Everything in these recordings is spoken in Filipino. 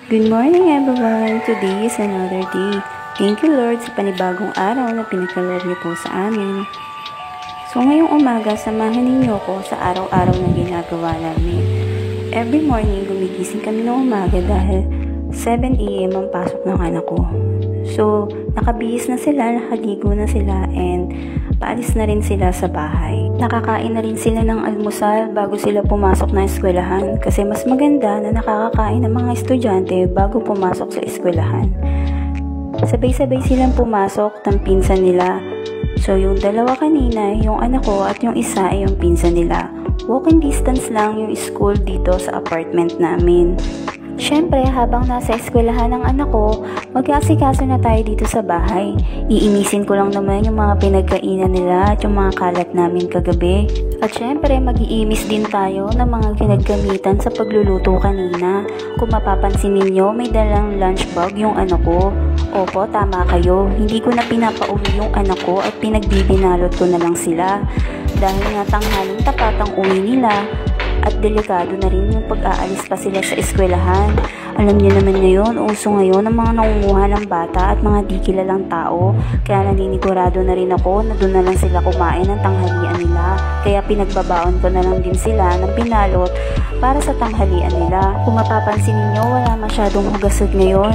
Good morning everyone! Today is another day. Thank you Lord sa panibagong araw na pinagkaloob niyo po sa amin. So ngayong umaga, samahan ninyo ko sa araw-araw na ginagawa namin. Every morning, gumigising kami ng umaga dahil 7 AM ang pasok ng anak ko. So, nakabihis na sila, nakaligo na sila, and paalis na rin sila sa bahay. Nakakain na rin sila ng almusal bago sila pumasok ng eskwelahan kasi mas maganda na nakakakain ng mga estudyante bago pumasok sa eskwelahan. Sabay-sabay silang pumasok ng pinsan nila. So, yung dalawa kanina, yung anak ko at yung isa ay yung pinsan nila. Walking distance lang yung school dito sa apartment namin. Siyempre, habang nasa eskwelahan ng anak ko, mag-aasikaso na tayo dito sa bahay. Iinisin ko lang naman yung mga pinagkainan nila at yung mga kalat namin kagabi. At siyempre, mag-iimis din tayo ng mga ginagamitan sa pagluluto kanina. Kung mapapansin ninyo, may dalang lunch bag yung anak ko. Opo, tama kayo. Hindi ko na pinapauwi yung anak ko at pinagbibinalot ko na lang sila. Dahil nga tanghaling tapat ang uwi nila. At delikado na rin yung pag-aalis pa sila sa eskwelahan. Alam niyo naman ngayon, uso ngayon ang mga nangunguha ng bata at mga di kilalang tao. Kaya naninigurado na rin ako na doon na lang sila kumain ng tanghalian nila. Kaya pinagbabaon ko na lang din sila ng pinalot para sa tanghalian nila. Kung mapapansin niyo, wala masyadong hugasad ngayon.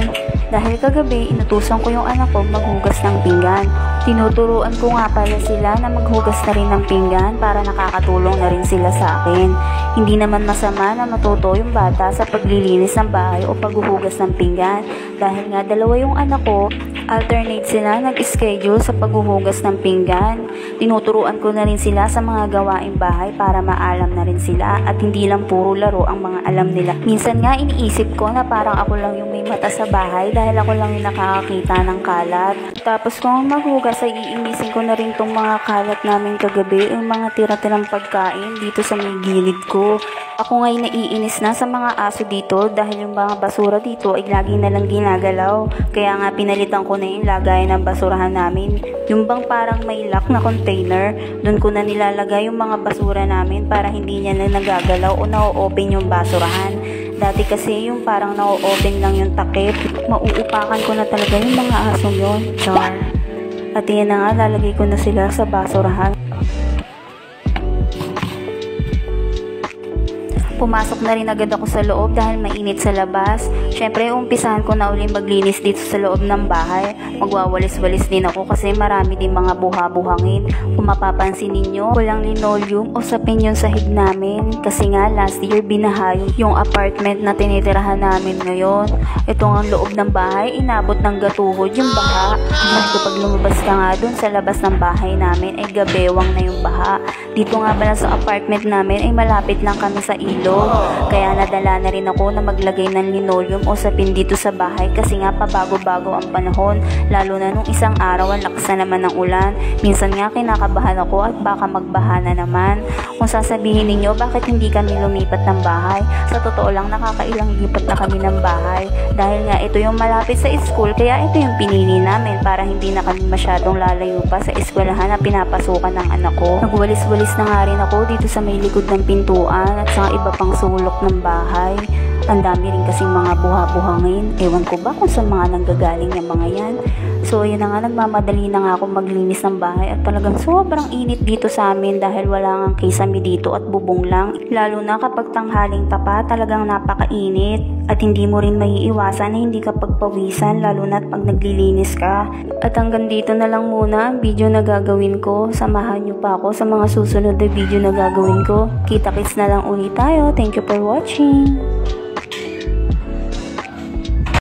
Dahil kagabi, inutusan ko yung anak ko maghugas ng pinggan. Tinuturuan ko nga pala sila na maghugas na rin ng pinggan para nakakatulong na rin sila sa akin. Hindi naman masama na matuto yung bata sa paglilinis ng bahay o paghuhugas ng pinggan. Dahil nga dalawa yung anak ko, alternate sila nag-schedule sa paghuhugas ng pinggan. Tinuturuan ko na rin sila sa mga gawaing bahay para maalam na rin sila at hindi lang puro laro ang mga alam nila. Minsan nga iniisip ko na parang ako lang yung may mata sa bahay dahil ako lang yung nakakakita ng kalat. Tapos kung maghugas ay iinisin ko na rin tong mga kalat namin kagabi, yung mga tira-tirang pagkain dito sa may gilid ko. Ako nga'y naiinis na sa mga aso dito dahil yung mga basura dito ay lagi na lang ginagalaw. Kaya nga pinalitan ko na yung lagay ng basurahan namin. Yung bang parang may lock na container, doon ko na nilalagay yung mga basura namin para hindi niya na nagagalaw o na-open yung basurahan. Dati kasi yung parang na-open lang yung takip, mauupakan ko na talaga yung mga asong yun. Char. At yan na nga, lalagay ko na sila sa basurahan. Pumasok na rin agad ako sa loob dahil mainit sa labas. Siyempre, umpisahan ko na uli maglinis dito sa loob ng bahay. Magwawalis-walis din ako kasi marami din mga buha-buhangin. Kung mapapansin ninyo, walang linoleum o sapin yung sahig namin. Kasi nga, last year binaha yung apartment na tinitirahan namin ngayon. Ito ang loob ng bahay, inabot ng gatuhod yung baha. At kapag lumabas ka nga dun sa labas ng bahay namin, ay gabewang na yung baha. Dito nga pala sa apartment namin ay malapit lang kami sa ilog. Kaya nadala na rin ako na maglagay ng linoleum o sapin dito sa bahay kasi nga pabago-bago ang panahon. Lalo na nung isang araw ang lakas na naman ng ulan. Minsan nga kinakabahan ako at baka magbaha na naman. Kung sasabihin ninyo bakit hindi kami lumipat ng bahay, sa totoo lang nakakailang lipat na kami ng bahay. Dahil nga ito yung malapit sa school kaya ito yung pinili namin para hindi na kami masyadong lalayo pa sa eskwelahan na pinapasukan ng anak ko. Nagwalis-walis na nga rin ako dito sa may likod ng pintuan at sa iba pang sulok ng bahay. Ang dami rin kasing mga buha-buhangin. Ewan ko ba kung sa mga nanggagaling yung mga yan. So yun na nga, nagmamadali na nga ako maglinis ng bahay at talagang sobrang init dito sa amin dahil wala nga kisame dito at bubong lang. Lalo na kapag tanghaling tapa, talagang napakainit at hindi mo rin maiiwasan na hindi ka pagpawisan lalo na pag naglilinis ka. At hanggang dito na lang muna ang video na gagawin ko. Samahan nyo pa ako sa mga susunod na video na gagawin ko. Kita-kits na lang ulit tayo. Thank you for watching.